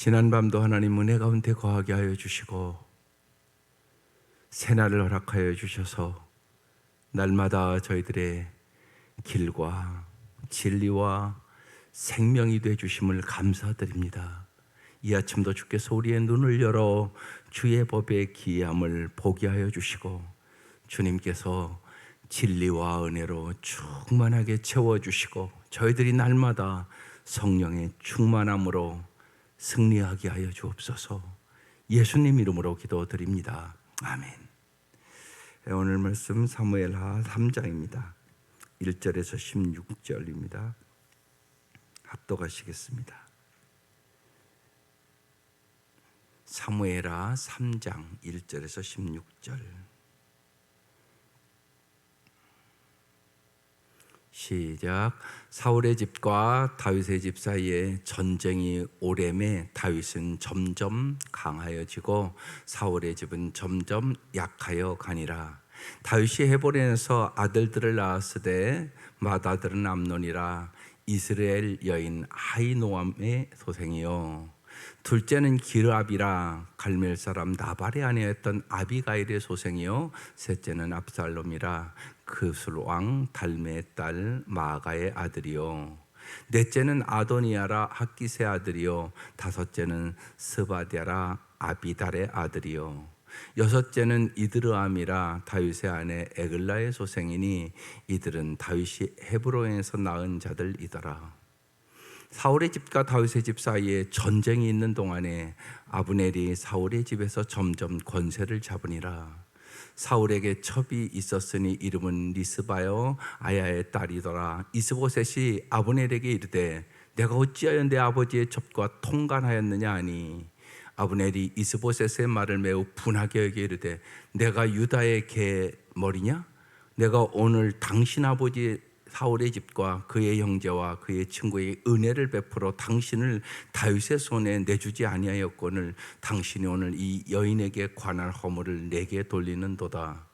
지난밤도 하나님 은혜 가운데 거하게 하여 주시고 새날을 허락하여 주셔서 날마다 저희들의 길과 진리와 생명이 되어 주심을 감사드립니다. 이 아침도 주께서 우리의 눈을 열어 주의 법의 기이함을 보게 하여 주시고 주님께서 진리와 은혜로 충만하게 채워주시고 저희들이 날마다 성령의 충만함으로 승리하게 하여 주옵소서. 예수님 이름으로 기도드립니다. 아멘. 오늘 말씀 사무엘하 3장입니다. 1절에서 16절입니다. 합독하시겠습니다. 사무엘하 3장 1절에서 16절. 시작. 사울의 집과 다윗의 집 사이에 전쟁이 오래매 다윗은 점점 강하여지고 사울의 집은 점점 약하여 가니라. 다윗이 헤브론에서 아들들을 낳았으되 맏아들은 암논이라 이스라엘 여인 아히노암의 소생이요 둘째는 기르압이라 갈멜 사람 나발의 아내였던 아비가일의 소생이요 셋째는 압살롬이라 그술 왕 달메의 딸 마아가의 아들이요 넷째는 아도니아라 학기스의 아들이요 다섯째는 스바디아라 아비달의 아들이요 여섯째는 이드르암이라 다윗의 아내 에글라의 소생이니 이들은 다윗이 헤브론에서 낳은 자들이더라. 사울의 집과 다윗의 집 사이에 전쟁이 있는 동안에 아브넬이 사울의 집에서 점점 권세를 잡으니라. 사울에게 첩이 있었으니 이름은 리스바요 아야의 딸이더라. 이스보셋이 아브넬에게 이르되 내가 어찌하여 내 아버지의 첩과 통간하였느냐 하니 아브넬이 이스보셋의 말을 매우 분하게 여겨 이르되 내가 유다의 개 머리냐? 내가 오늘 당신 아버지 사울의 집과 그의 형제와 그의 친구에게 은혜를 베풀어 당신을 다윗의 손에 내주지 아니하였거늘 당신이 오늘 이 여인에게 관할 허물을 내게 돌리는도다.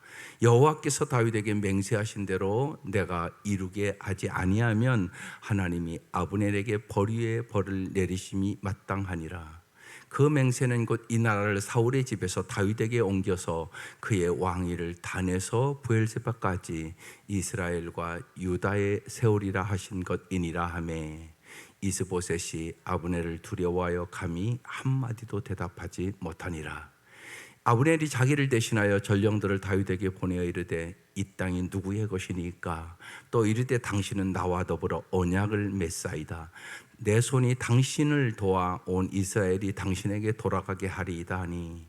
여호와께서 다윗에게 맹세하신 대로 내가 이루게 하지 아니하면 하나님이 아브넬에게 벌 위에 벌을 내리심이 마땅하니라. 그 맹세는 곧 이 나라를 사울의 집에서 다윗에게 옮겨서 그의 왕위를 단에서 브엘세바까지 이스라엘과 유다에 세우리라 하신 것이니라 하매 이스보셋이 아브넬을 두려워하여 감히 한마디도 대답하지 못하니라. 아브넬이 자기를 대신하여 전령들을 다윗에게 보내어 이르되 이 땅이 누구의 것이니까 또 이르되 당신은 나와 더불어 언약을 맺사이다. 내 손이 당신을 도와 온 이스라엘이 당신에게 돌아가게 하리이다 하니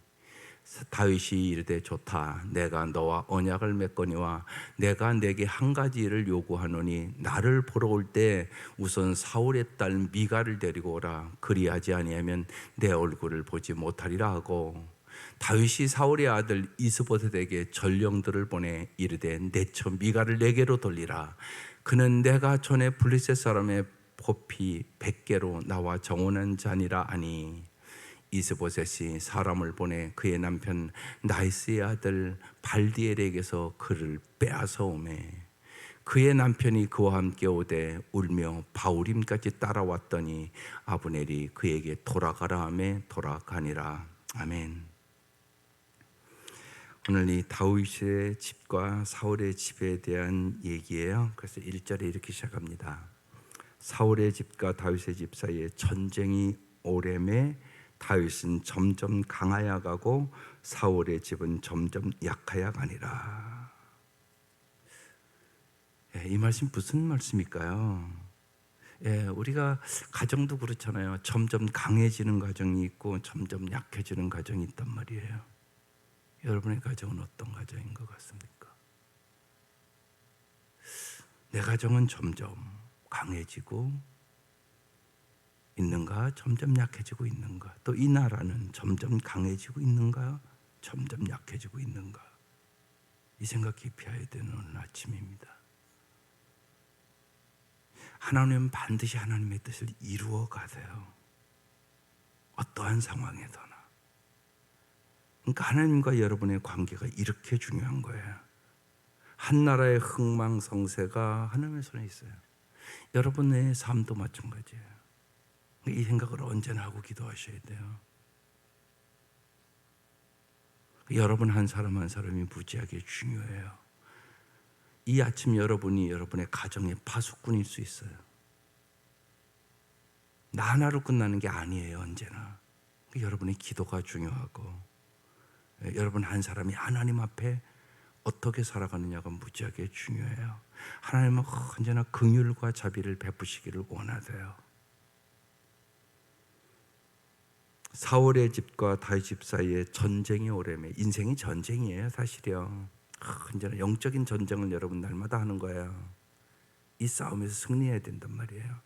다윗이 이르되 좋다. 내가 너와 언약을 맺거니와 내가 내게 한 가지 일을 요구하노니 나를 보러 올 때 우선 사울의 딸 미가를 데리고 오라. 그리하지 아니하면 내 얼굴을 보지 못하리라 하고 다윗이 사울의 아들 이스보셋에게 전령들을 보내 이르되 내 처 미가를 내게로 돌리라. 그는 내가 전에 블레셋 사람의 포피 100개로 나와 정원한 자니라 하니 이스보셋이 사람을 보내 그의 남편 나이스의 아들 발디엘에게서 그를 빼앗아 오매 그의 남편이 그와 함께 오되 울며 바울임까지 따라왔더니 아브넬이 그에게 돌아가라 하매 돌아가니라. 아멘. 오늘 이 다윗의 집과 사울의 집에 대한 얘기예요. 그래서 1절에 이렇게 시작합니다. 사울의 집과 다윗의 집 사이에 전쟁이 오래매 다윗은 점점 강하여 가고 사울의 집은 점점 약하여 가니라. 이 말씀 무슨 말씀일까요? 우리가 가정도 그렇잖아요. 점점 강해지는 가정이 있고 점점 약해지는 가정이 있단 말이에요. 여러분의 가정은 어떤 가정인 것 같습니까? 내 가정은 점점 강해지고 있는가? 점점 약해지고 있는가? 또 이 나라는 점점 강해지고 있는가? 점점 약해지고 있는가? 이 생각 깊이 해야 되는 오늘 아침입니다. 하나님은 반드시 하나님의 뜻을 이루어 가세요. 어떠한 상황에서나. 그러니까 하나님과 여러분의 관계가 이렇게 중요한 거예요. 한 나라의 흥망성쇠가 하나님의 손에 있어요. 여러분의 삶도 마찬가지예요. 이 생각을 언제나 하고 기도하셔야 돼요. 여러분 한 사람 한 사람이 무지하게 중요해요. 이 아침 여러분이 여러분의 가정의 파수꾼일 수 있어요. 나 하나로 끝나는 게 아니에요. 언제나 여러분의 기도가 중요하고, 여러분 한 사람이 하나님 앞에 어떻게 살아가느냐가 무지하게 중요해요. 하나님은 언제나 긍휼과 자비를 베푸시기를 원하세요. 사울의 집과 다윗 집 사이에 전쟁이 오래매. 인생이 전쟁이에요, 사실이요. 언제나 영적인 전쟁을 여러분 날마다 하는 거예요. 이 싸움에서 승리해야 된단 말이에요.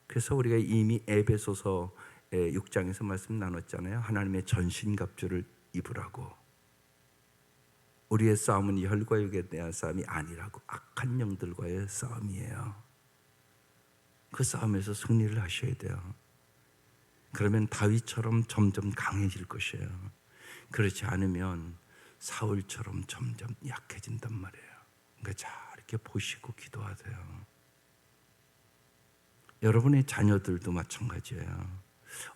그래서 우리가 이미 에베소서 6장에서 말씀 나눴잖아요. 하나님의 전신갑주를 입으라고. 우리의 싸움은 혈과 육에 대한 싸움이 아니라고. 악한 영들과의 싸움이에요. 그 싸움에서 승리를 하셔야 돼요. 그러면 다윗처럼 점점 강해질 것이에요. 그렇지 않으면 사울처럼 점점 약해진단 말이에요. 그러니까 잘 이렇게 보시고 기도하세요. 여러분의 자녀들도 마찬가지예요.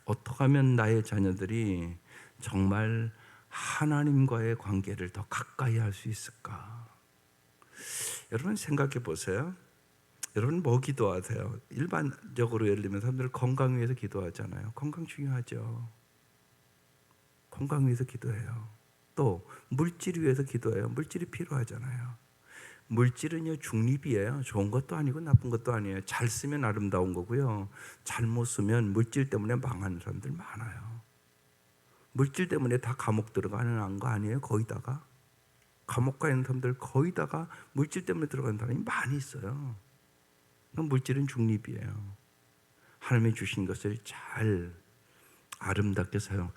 어떻게 하면 나의 자녀들이 정말 하나님과의 관계를 더 가까이 할 수 있을까? 여러분 생각해 보세요. 여러분 뭐 기도하세요? 일반적으로 예를 들면 사람들 건강 위해서 기도하잖아요. 건강 중요하죠. 건강 위해서 기도해요. 또 물질 위해서 기도해요. 물질이 필요하잖아요. 물질은요 중립이에요. 좋은 것도 아니고 나쁜 것도 아니에요. 잘 쓰면 아름다운 거고요. 잘못 쓰면 물질 때문에 망하는 사람들 많아요. 물질 때문에 다 감옥 들어가는 거 아니에요? 거의다가 감옥 가 있는 사람들 거의다가 물질 때문에 들어가는 사람이 많이 있어요. 물질은 중립이에요. 하나님이 주신 것을 잘 아름답게 사용할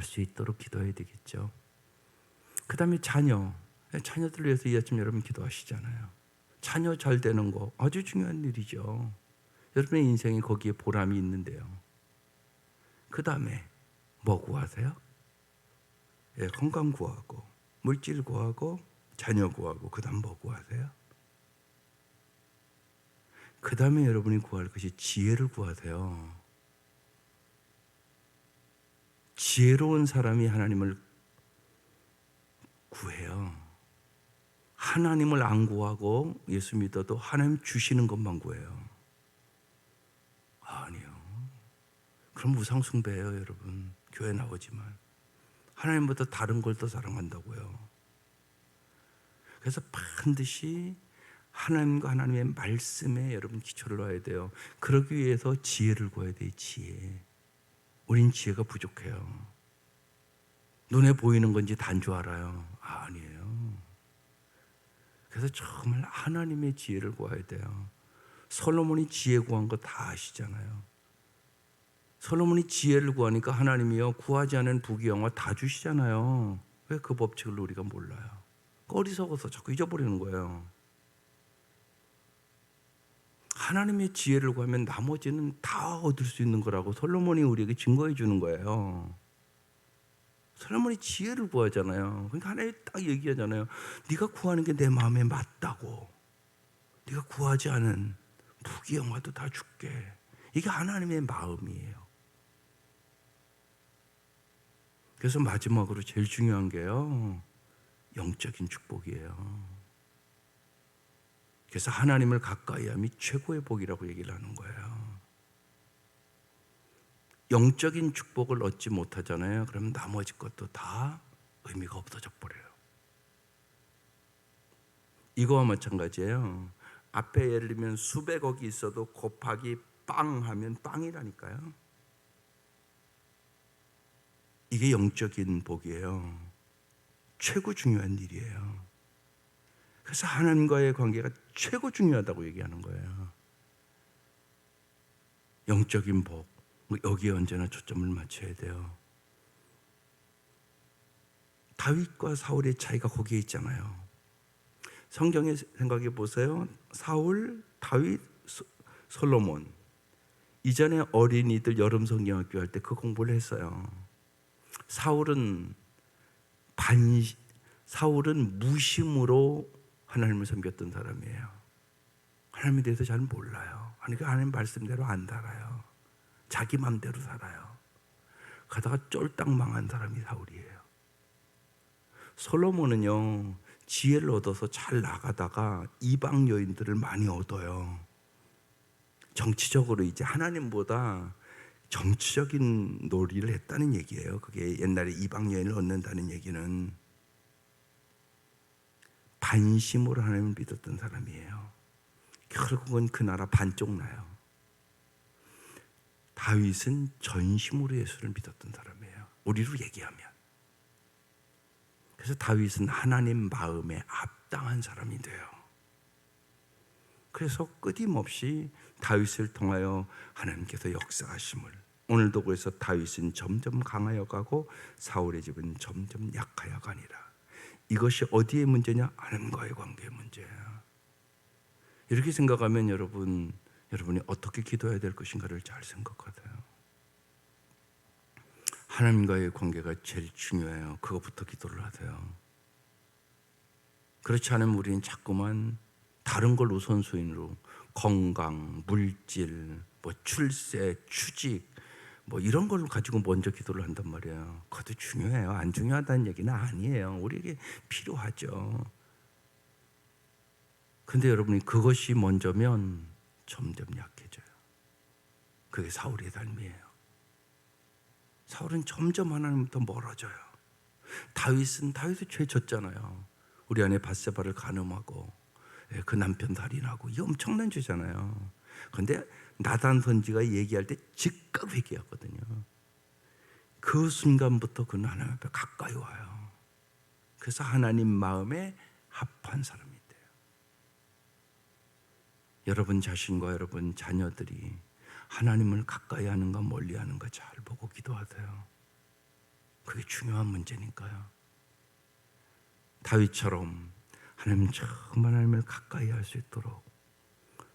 수 있도록 기도해야 되겠죠. 그 다음에 자녀들을 위해서 이 아침 여러분 기도하시잖아요. 자녀 잘 되는 거 아주 중요한 일이죠. 여러분의 인생에 거기에 보람이 있는데요. 그 다음에 뭐 구하세요? 건강 구하고, 물질 구하고, 자녀 구하고, 그 다음 뭐 구하세요? 그 다음에 여러분이 구할 것이 지혜를 구하세요. 지혜로운 사람이 하나님을 구해요. 하나님을 안 구하고 예수 믿어도 하나님 주시는 것만 구해요. 아니요. 그럼 우상숭배예요, 여러분. 교회 나오지만 하나님보다 다른 걸 더 사랑한다고요. 그래서 반드시 하나님과 하나님의 말씀에 여러분 기초를 놔야 돼요. 그러기 위해서 지혜를 구해야 돼요. 지혜. 우린 지혜가 부족해요. 눈에 보이는 건지 단 줄 알아요. 아니에요. 그래서 정말 하나님의 지혜를 구해야 돼요. 솔로몬이 지혜 구한 거 다 아시잖아요. 솔로몬이 지혜를 구하니까 하나님이요 구하지 않은 부귀영화 다 주시잖아요. 왜 그 법칙을 우리가 몰라요? 어리석어서 자꾸 잊어버리는 거예요. 하나님의 지혜를 구하면 나머지는 다 얻을 수 있는 거라고 솔로몬이 우리에게 증거해 주는 거예요. 솔로몬이 지혜를 구하잖아요. 그러니까 하나님이 딱 얘기하잖아요. 네가 구하는 게 내 마음에 맞다고. 네가 구하지 않은 부귀영화도 다 줄게. 이게 하나님의 마음이에요. 그래서 마지막으로 제일 중요한 게요. 영적인 축복이에요. 그래서 하나님을 가까이 함이 최고의 복이라고 얘기를 하는 거예요. 영적인 축복을 얻지 못하잖아요. 그러면 나머지 것도 다 의미가 없어져 버려요. 이거와 마찬가지예요. 앞에 예를 들면 수백억이 있어도 곱하기 빵 하면 빵이라니까요. 이게 영적인 복이에요. 최고 중요한 일이에요. 그래서 하나님과의 관계가 최고 중요하다고 얘기하는 거예요. 영적인 복, 여기에 언제나 초점을 맞춰야 돼요. 다윗과 사울의 차이가 거기에 있잖아요. 성경에 생각해 보세요. 사울, 다윗, 솔로몬. 이전에 어린이들 여름 성경학교 할 때 그 공부를 했어요. 사울은 무심으로 하나님을 섬겼던 사람이에요. 하나님에 대해서 잘 몰라요. 그러니까 하나님 말씀대로 안 살아요. 자기 맘대로 살아요. 가다가 쫄딱 망한 사람이 사울이에요. 솔로몬은요, 지혜를 얻어서 잘 나가다가 이방 여인들을 많이 얻어요. 정치적으로 이제 하나님보다 정치적인 놀이를 했다는 얘기예요. 그게 옛날에 이방 여인을 얻는다는 얘기는 반심으로 하나님을 믿었던 사람이에요. 결국은 그 나라 반쪽 나요. 다윗은 전심으로 예수를 믿었던 사람이에요. 우리로 얘기하면. 그래서 다윗은 하나님 마음에 합당한 사람이 돼요. 그래서 끊임없이 다윗을 통하여 하나님께서 역사하심을, 오늘도 그래서 다윗은 점점 강하여 가고 사울의 집은 점점 약하여 가니라. 이것이 어디의 문제냐? 하나님과의 관계의 문제예요. 이렇게 생각하면 여러분이 어떻게 기도해야 될 것인가를 잘 생각하세요. 하나님과의 관계가 제일 중요해요. 그것부터 기도를 하세요. 그렇지 않으면 우리는 자꾸만 다른 걸 우선순위로 건강, 물질, 출세, 취직 이런 걸 가지고 먼저 기도를 한단 말이에요. 그것도 중요해요. 안 중요하다는 얘기는 아니에요. 우리에게 필요하죠. 근데 여러분이 그것이 먼저면 점점 약해져요. 그게 사울의 삶이에요. 사울은 점점 하나님부터 멀어져요. 다윗은 죄 졌잖아요. 우리 안에 밧세바를 간음하고 그 남편 살인하고 이 엄청난 죄잖아요. 그런데 나단 선지가 얘기할 때 즉각 회개하거든요. 그 순간부터 그는 하나님 앞에 가까이 와요. 그래서 하나님 마음에 합한 사람이 돼요. 여러분 자신과 여러분 자녀들이 하나님을 가까이 하는가 멀리 하는가 잘 보고 기도하세요. 그게 중요한 문제니까요. 다윗처럼 하나님 정말 하나님을 가까이 할 수 있도록,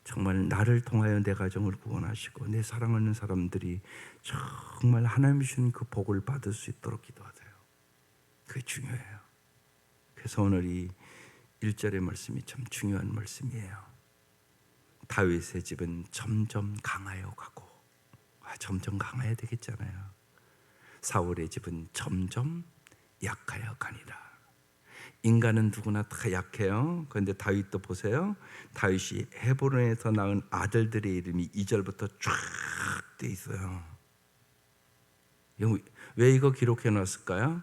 정말 나를 통하여 내 가정을 구원하시고 내 사랑하는 사람들이 정말 하나님 주신 그 복을 받을 수 있도록 기도하세요. 그게 중요해요. 그래서 오늘 이 1절의 말씀이 참 중요한 말씀이에요. 다윗의 집은 점점 강하여 가고, 점점 강해야 되겠잖아요. 사울의 집은 점점 약하여 가니라. 인간은 누구나 다 약해요. 그런데 다윗도 보세요. 다윗이 헤브론에서 낳은 아들들의 이름이 2절부터 쫙 돼 있어요. 왜 이거 기록해 놨을까요?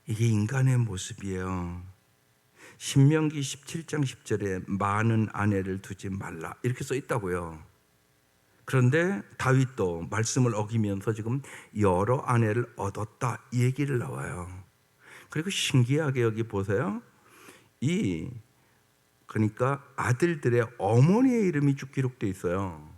이게 인간의 모습이에요. 신명기 17장 10절에 많은 아내를 두지 말라 이렇게 써 있다고요. 그런데 다윗도 말씀을 어기면서 지금 여러 아내를 얻었다 이 얘기를 나와요. 그리고 신기하게 여기 보세요. 그러니까 아들들의 어머니의 이름이 쭉 기록되어 있어요.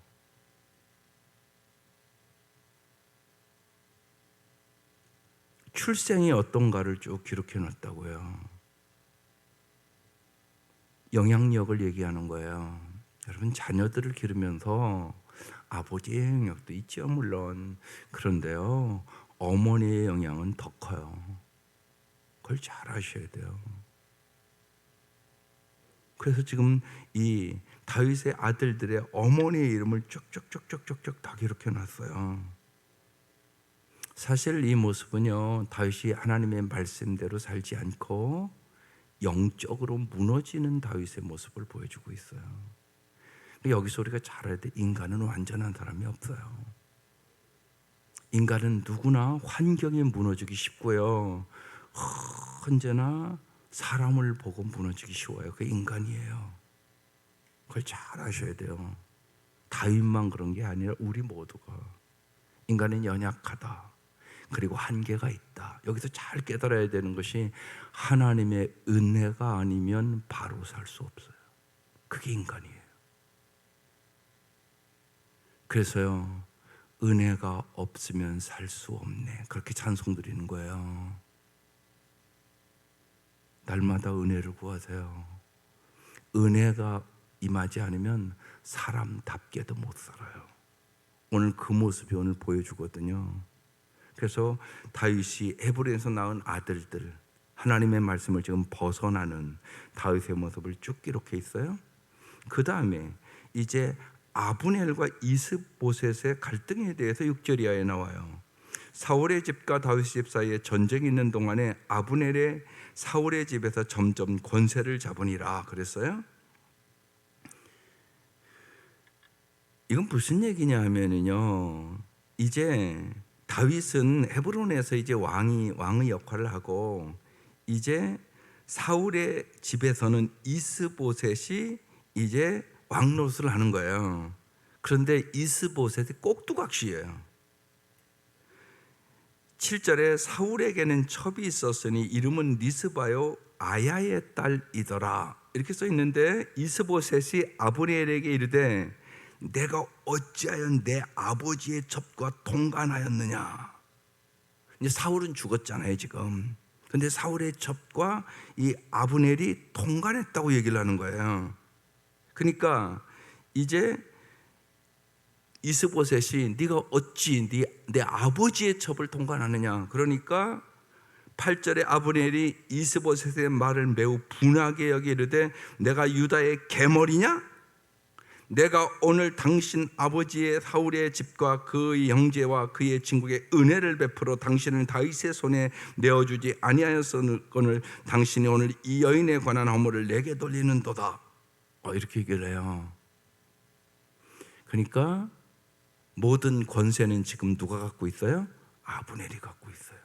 출생이 어떤가를 쭉 기록해 놨다고요. 영향력을 얘기하는 거예요. 여러분 자녀들을 기르면서 아버지의 영향력도 있죠, 물론. 그런데요, 어머니의 영향은 더 커요. 그걸 잘 아셔야 돼요. 그래서 지금 이 다윗의 아들들의 어머니의 이름을 쭉쭉쭉쭉쭉 다 기록해 놨어요. 사실 이 모습은요, 다윗이 하나님의 말씀대로 살지 않고 영적으로 무너지는 다윗의 모습을 보여주고 있어요. 여기서 우리가 잘 알아야 돼. 인간은 완전한 사람이 없어요. 인간은 누구나 환경에 무너지기 쉽고요, 언제나 사람을 보고 무너지기 쉬워요. 그게 인간이에요. 그걸 잘 아셔야 돼요. 다윗만 그런 게 아니라 우리 모두가. 인간은 연약하다. 그리고 한계가 있다. 여기서 잘 깨달아야 되는 것이 하나님의 은혜가 아니면 바로 살 수 없어요. 그게 인간이에요. 그래서요, 은혜가 없으면 살 수 없네. 그렇게 찬송 드리는 거예요. 날마다 은혜를 구하세요. 은혜가 임하지 않으면 사람답게도 못 살아요. 오늘 그 모습이 오늘 보여주거든요. 그래서 다윗이 헤브론에서 낳은 아들들, 하나님의 말씀을 지금 벗어나는 다윗의 모습을 쭉 기록해 있어요. 그 다음에 이제 아브넬과 이스보셋의 갈등에 대해서 6절 이하에 나와요. 사울의 집과 다윗의 집 사이에 전쟁이 있는 동안에 아브넬의 사울의 집에서 점점 권세를 잡으니라 그랬어요. 이건 무슨 얘기냐 하면은요, 이제 다윗은 헤브론에서 이제 왕의 역할을 하고, 이제 사울의 집에서는 이스보셋이 이제 왕 노릇을 하는 거예요. 그런데 이스보셋이 꼭두각시예요. 7절에 사울에게는 첩이 있었으니 이름은 리스바요 아야의 딸이더라 이렇게 써 있는데, 이스보셋이 아브넬에게 이르되 내가 어찌하여 내 아버지의 첩과 동간하였느냐. 이제 사울은 죽었잖아요 지금. 근데 사울의 첩과 이 아브넬이 동간했다고 얘기를 하는 거예요. 그러니까 이제 이스보셋이 네가 어찌 내 아버지의 첩을 동간하느냐. 그러니까 8절에 아브넬이 이스보셋의 말을 매우 분하게 여기 이르되 내가 유다의 계머리냐? 내가 오늘 당신 아버지의 사울의 집과 그의 형제와 그의 친구에게 은혜를 베풀어 당신을 다윗의 손에 내어주지 아니하였거늘 당신이 오늘 이 여인에 관한 허물을 내게 돌리는도다. 이렇게 얘기를 해요. 그러니까 모든 권세는 지금 누가 갖고 있어요? 아브넬이 갖고 있어요.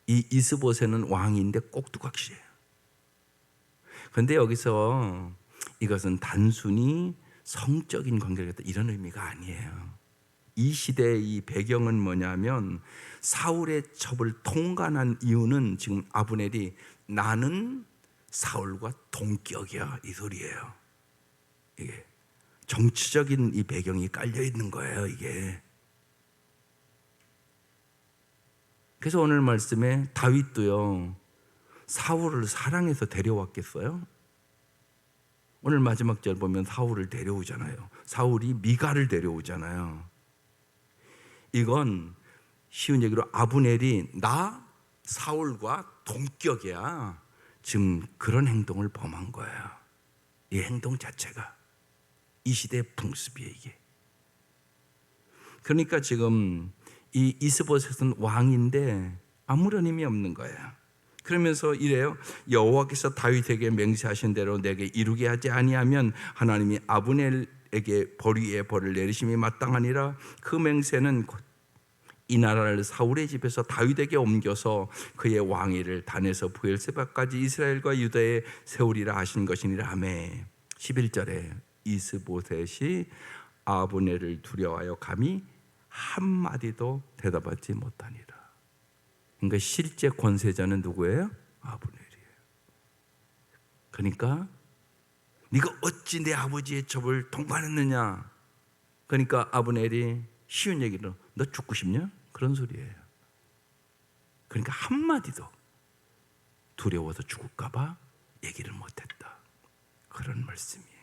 이 이스보셋은 왕인데 꼭두각시예요. 그런데 여기서 이것은 단순히 성적인 관계가 있다 이런 의미가 아니에요. 이 시대의 이 배경은 뭐냐면 사울의 첩을 통간한 이유는 지금 아브넬이 나는 사울과 동격이야 이 소리예요. 이게 정치적인 이 배경이 깔려 있는 거예요 이게. 그래서 오늘 말씀에 다윗도요 사울을 사랑해서 데려왔겠어요? 오늘 마지막 절 보면 사울을 데려오잖아요. 사울이 미가를 데려오잖아요. 이건 쉬운 얘기로 아브넬이 나 사울과 동격이야 지금 그런 행동을 범한 거예요. 이 행동 자체가 이 시대의 풍습이에요 이게. 그러니까 지금 이 이스보셋은 왕인데 아무런 의미 없는 거예요. 그러면서 이래요. 여호와께서 다윗에게 맹세하신 대로 내게 이루게 하지 아니하면 하나님이 아브넬에게 벌 위에 벌을 내리심이 마땅하니라. 그 맹세는 이 나라를 사울의 집에서 다윗에게 옮겨서 그의 왕위를 단에서 브엘세바까지 이스라엘과 유다에 세우리라 하신 것이니라 하며 11절에 이스보셋이 아브넬을 두려워하여 감히 한마디도 대답하지 못하니라. 그러니까 실제 권세자는 누구예요? 아브넬이에요. 그러니까 네가 어찌 내 아버지의 첩을 동반했느냐. 그러니까 아브넬이 쉬운 얘기로 너 죽고 싶냐? 그런 소리예요. 그러니까 한마디도 두려워서 죽을까 봐 얘기를 못했다. 그런 말씀이에요.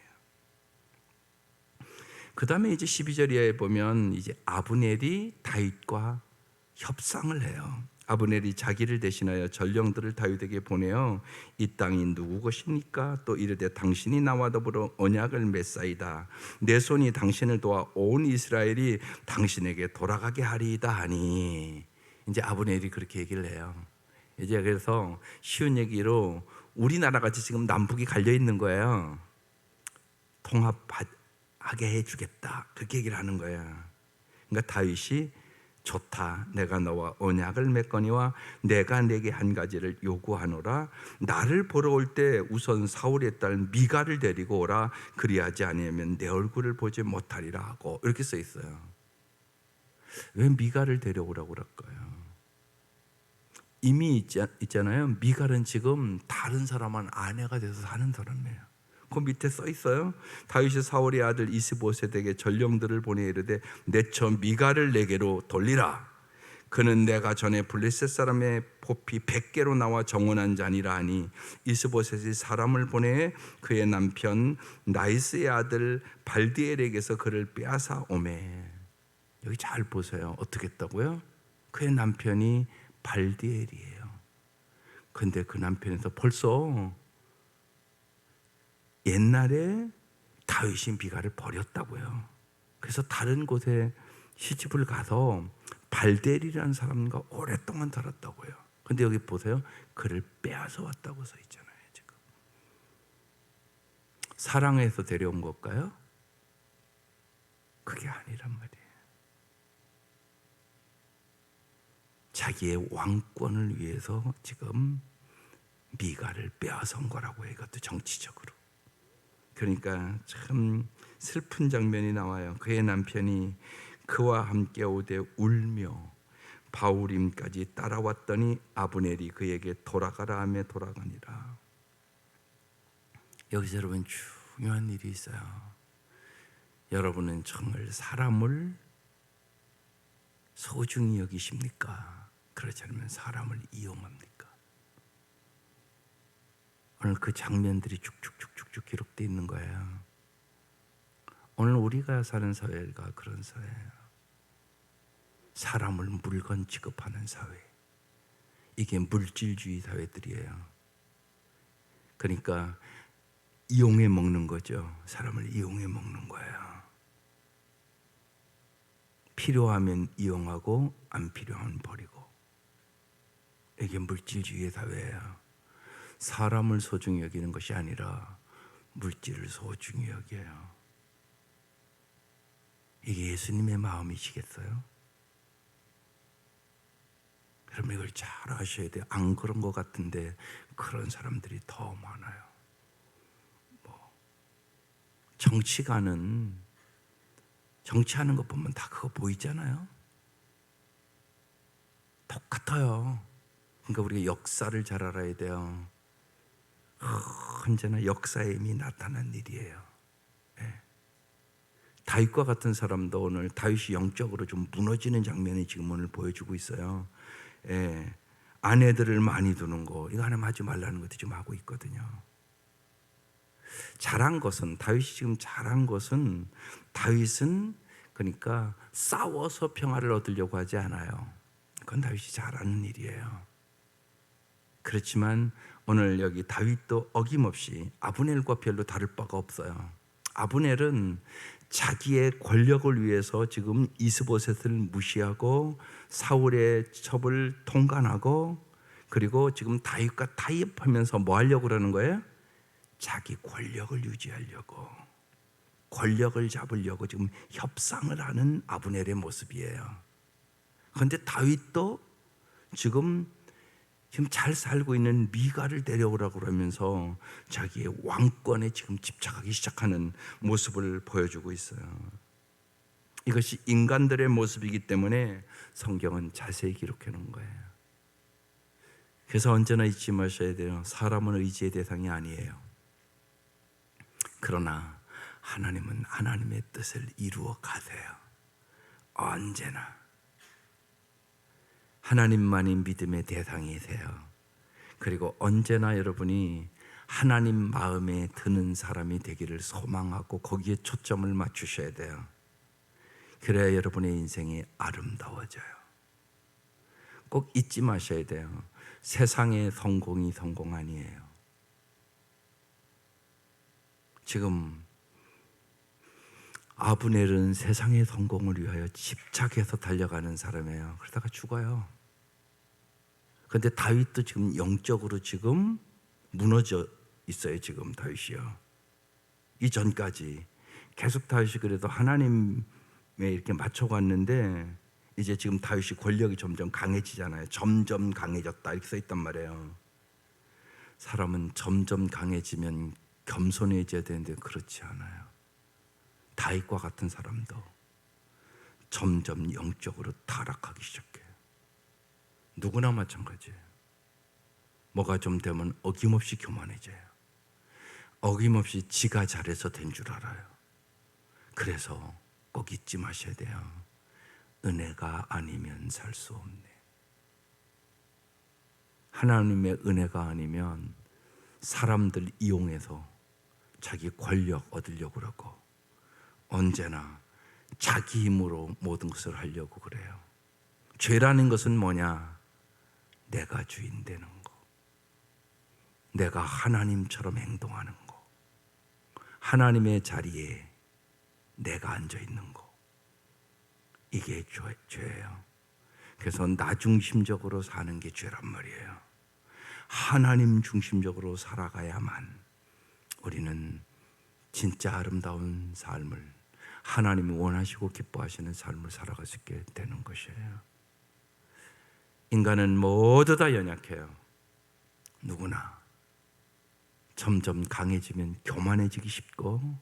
그 다음에 이제 12절 이하에 보면 이제 아브넬이 다윗과 협상을 해요. 아브넬이 자기를 대신하여 전령들을 다윗에게 보내어 이 땅이 누구 것입니까? 또 이르되 당신이 나와 더불어 언약을 맺사이다. 내 손이 당신을 도와 온 이스라엘이 당신에게 돌아가게 하리이다 하니. 이제 아브넬이 그렇게 얘기를 해요. 이제 그래서 쉬운 얘기로 우리나라 같이 지금 남북이 갈려 있는 거예요. 통합하게 해주겠다 그렇게 얘기를 하는 거야. 그러니까 다윗이 좋다. 내가 너와 언약을 맺거니와 내가 내게 한 가지를 요구하노라. 나를 보러 올 때 우선 사울의 딸 미가를 데리고 오라. 그리하지 않으면 내 얼굴을 보지 못하리라 하고 이렇게 써 있어요. 왜 미가를 데려오라고 그럴까요? 이미 있잖아요. 미갈은 지금 다른 사람한 아내가 돼서 사는 사람이에요. 그 밑에 써 있어요. 다윗이 사울의 아들 이스보셋에게 전령들을 보내 이르되 내 처 미갈을 내게로 돌리라. 그는 내가 전에 블레셋 사람의 포피 100개로 나와 정원한 자니라 하니 이스보셋이 사람을 보내 그의 남편 나이스의 아들 발디엘에게서 그를 빼앗아 오매. 여기 잘 보세요. 어떻게 했다고요? 그의 남편이 발디엘이에요. 근데 그 남편에서 벌써 옛날에 다윗이 미갈을 버렸다고요. 그래서 다른 곳에 시집을 가서 발델이라는 사람과 오랫동안 살았다고요. 근데 여기 보세요. 그를 빼앗아 왔다고 써 있잖아요. 지금 사랑해서 데려온 걸까요? 그게 아니란 말이에요. 자기의 왕권을 위해서 지금 미갈을 빼앗은 거라고 해요. 이것도 정치적으로. 그러니까 참 슬픈 장면이 나와요. 그의 남편이 그와 함께 오되 울며 바후림까지 따라왔더니 아브넬이 그에게 돌아가라 하며 돌아가니라. 여기서 여러분 중요한 일이 있어요. 여러분은 정말 사람을 소중히 여기십니까? 그렇지 않으면 사람을 이용합니까? 오늘 그 장면들이 쭉쭉쭉쭉 기록되어 있는 거예요. 오늘 우리가 사는 사회가 그런 사회예요. 사람을 물건 취급하는 사회. 이게 물질주의 사회들이에요. 그러니까 이용해 먹는 거죠. 사람을 이용해 먹는 거예요. 필요하면 이용하고 안 필요하면 버리고. 이게 물질주의의 사회예요. 사람을 소중히 여기는 것이 아니라 물질을 소중히 여겨요. 이게 예수님의 마음이시겠어요? 그럼 이걸 잘 아셔야 돼요. 안 그런 것 같은데 그런 사람들이 더 많아요. 정치가는 정치하는 것 보면 다 그거 보이잖아요. 똑같아요. 그러니까 우리가 역사를 잘 알아야 돼요. 언제나 역사의 힘이 나타난 일이에요. 네. 다윗과 같은 사람도 오늘 다윗이 영적으로 좀 무너지는 장면이 지금 오늘 보여주고 있어요. 네. 아내들을 많이 두는 거 이거 하나만 하지 말라는 것도 좀 하고 있거든요. 잘한 것은 다윗이 지금 잘한 것은 다윗은 그러니까 싸워서 평화를 얻으려고 하지 않아요. 그건 다윗이 잘하는 일이에요. 그렇지만 오늘 여기 다윗도 어김없이 아브넬과 별로 다를 바가 없어요. 아브넬은 자기의 권력을 위해서 지금 이스보셋을 무시하고 사울의 첩을 통간하고 그리고 지금 다윗과 타협하면서 뭐 하려고 그러는 거예요? 자기 권력을 유지하려고 권력을 잡으려고 지금 협상을 하는 아브넬의 모습이에요. 그런데 다윗도 지금 잘 살고 있는 미갈을 데려오라고 그러면서 자기의 왕권에 지금 집착하기 시작하는 모습을 보여주고 있어요. 이것이 인간들의 모습이기 때문에 성경은 자세히 기록해 놓은 거예요. 그래서 언제나 잊지 마셔야 돼요. 사람은 의지의 대상이 아니에요. 그러나 하나님은 하나님의 뜻을 이루어 가세요. 언제나 하나님만이 믿음의 대상이세요. 그리고 언제나 여러분이 하나님 마음에 드는 사람이 되기를 소망하고 거기에 초점을 맞추셔야 돼요. 그래야 여러분의 인생이 아름다워져요. 꼭 잊지 마셔야 돼요. 세상의 성공이 성공 아니에요. 지금 아브넬은 세상의 성공을 위하여 집착해서 달려가는 사람이에요. 그러다가 죽어요. 그런데 다윗도 지금 영적으로 지금 무너져 있어요. 지금 다윗이요. 이전까지 계속 다윗이 그래도 하나님에 이렇게 맞춰갔는데 이제 지금 다윗이 권력이 점점 강해지잖아요. 점점 강해졌다 이렇게 써 있단 말이에요. 사람은 점점 강해지면 겸손해져야 되는데 그렇지 않아요. 다윗과 같은 사람도 점점 영적으로 타락하기 시작해요. 누구나 마찬가지예요. 뭐가 좀 되면 어김없이 교만해져요. 어김없이 지가 잘해서 된 줄 알아요. 그래서 꼭 잊지 마셔야 돼요. 은혜가 아니면 살 수 없네. 하나님의 은혜가 아니면 사람들 이용해서 자기 권력 얻으려고 그러고 언제나 자기 힘으로 모든 것을 하려고 그래요. 죄라는 것은 뭐냐? 내가 주인 되는 거. 내가 하나님처럼 행동하는 거. 하나님의 자리에 내가 앉아 있는 거, 이게 죄예요. 그래서 나 중심적으로 사는 게 죄란 말이에요. 하나님 중심적으로 살아가야만 우리는 진짜 아름다운 삶을, 하나님이 원하시고 기뻐하시는 삶을 살아갈 수 있게 되는 것이에요. 인간은 모두 다 연약해요. 누구나. 점점 강해지면 교만해지기 쉽고,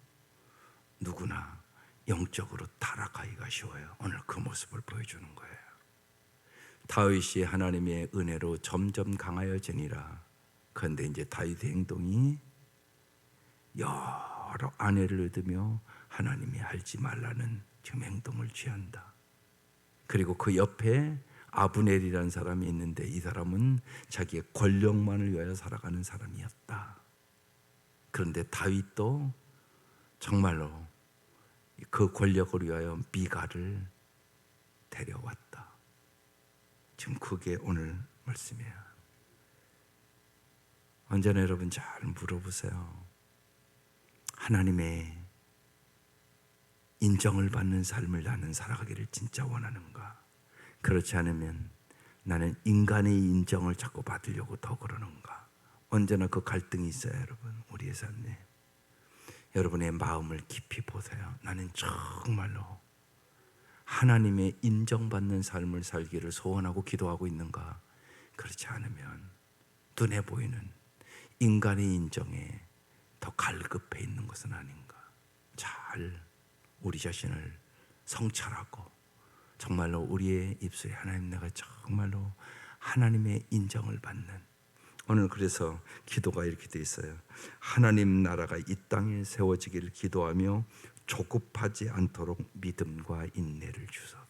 누구나 영적으로 타락하기가 쉬워요. 오늘 그 모습을 보여주는 거예요. 다윗이 하나님의 은혜로 점점 강하여지니라. 그런데 이제 다윗의 행동이 여러 아내를 얻으며 하나님이 알지 말라는 지금 행동을 취한다. 그리고 그 옆에 아브넬이라는 사람이 있는데, 이 사람은 자기의 권력만을 위하여 살아가는 사람이었다. 그런데 다윗도 정말로 그 권력을 위하여 미갈을 데려왔다. 지금 그게 오늘 말씀이에요. 언제나 여러분 잘 물어보세요. 하나님의 인정을 받는 삶을 나는 살아가기를 진짜 원하는가? 그렇지 않으면 나는 인간의 인정을 자꾸 받으려고 더 그러는가? 언제나 그 갈등이 있어요, 여러분. 우리의 삶에. 여러분의 마음을 깊이 보세요. 나는 정말로 하나님의 인정받는 삶을 살기를 소원하고 기도하고 있는가? 그렇지 않으면 눈에 보이는 인간의 인정에 더 갈급해 있는 것은 아닌가? 잘 우리 자신을 성찰하고, 정말로 우리의 입술에 하나님, 내가 정말로 하나님의 인정을 받는, 오늘 그래서 기도가 이렇게 돼 있어요. 하나님 나라가 이 땅에 세워지기를 기도하며 조급하지 않도록 믿음과 인내를 주소서.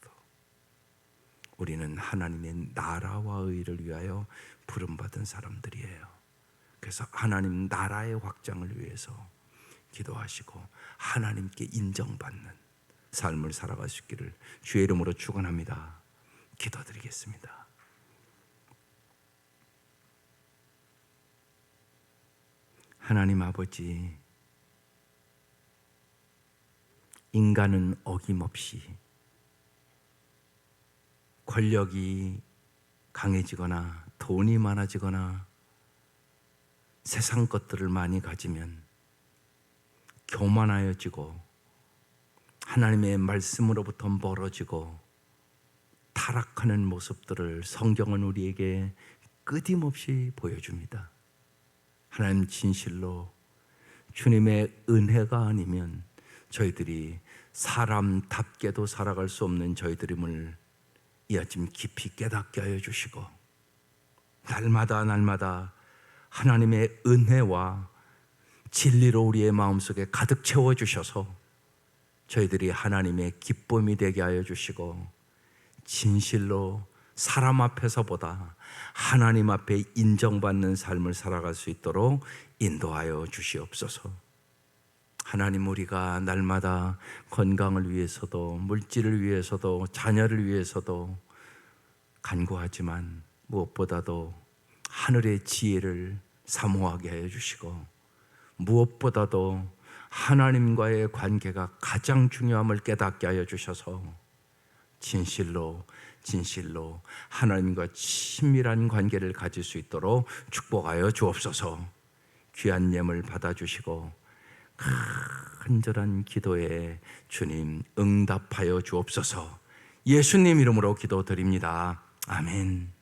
우리는 하나님의 나라와 의를 위하여 부름받은 사람들이에요. 그래서 하나님 나라의 확장을 위해서 기도하시고 하나님께 인정받는 삶을 살아갈 수 있기를 주의 이름으로 축원합니다. 기도드리겠습니다. 하나님 아버지, 인간은 어김없이 권력이 강해지거나 돈이 많아지거나 세상 것들을 많이 가지면 교만하여지고 하나님의 말씀으로부터 멀어지고 타락하는 모습들을 성경은 우리에게 끊임없이 보여줍니다. 하나님, 진실로 주님의 은혜가 아니면 저희들이 사람답게도 살아갈 수 없는 저희들임을 이 아침 깊이 깨닫게 하여 주시고, 날마다 하나님의 은혜와 진리로 우리의 마음속에 가득 채워주셔서 저희들이 하나님의 기쁨이 되게 하여 주시고, 진실로 사람 앞에서보다 하나님 앞에 인정받는 삶을 살아갈 수 있도록 인도하여 주시옵소서. 하나님, 우리가 날마다 건강을 위해서도 물질을 위해서도 자녀를 위해서도 간구하지만 무엇보다도 하늘의 지혜를 사모하게 하여 주시고, 무엇보다도 하나님과의 관계가 가장 중요함을 깨닫게 하여 주셔서 진실로 하나님과 친밀한 관계를 가질 수 있도록 축복하여 주옵소서. 귀한 예물 받아주시고 간절한 기도에 주님 응답하여 주옵소서. 예수님 이름으로 기도드립니다. 아멘.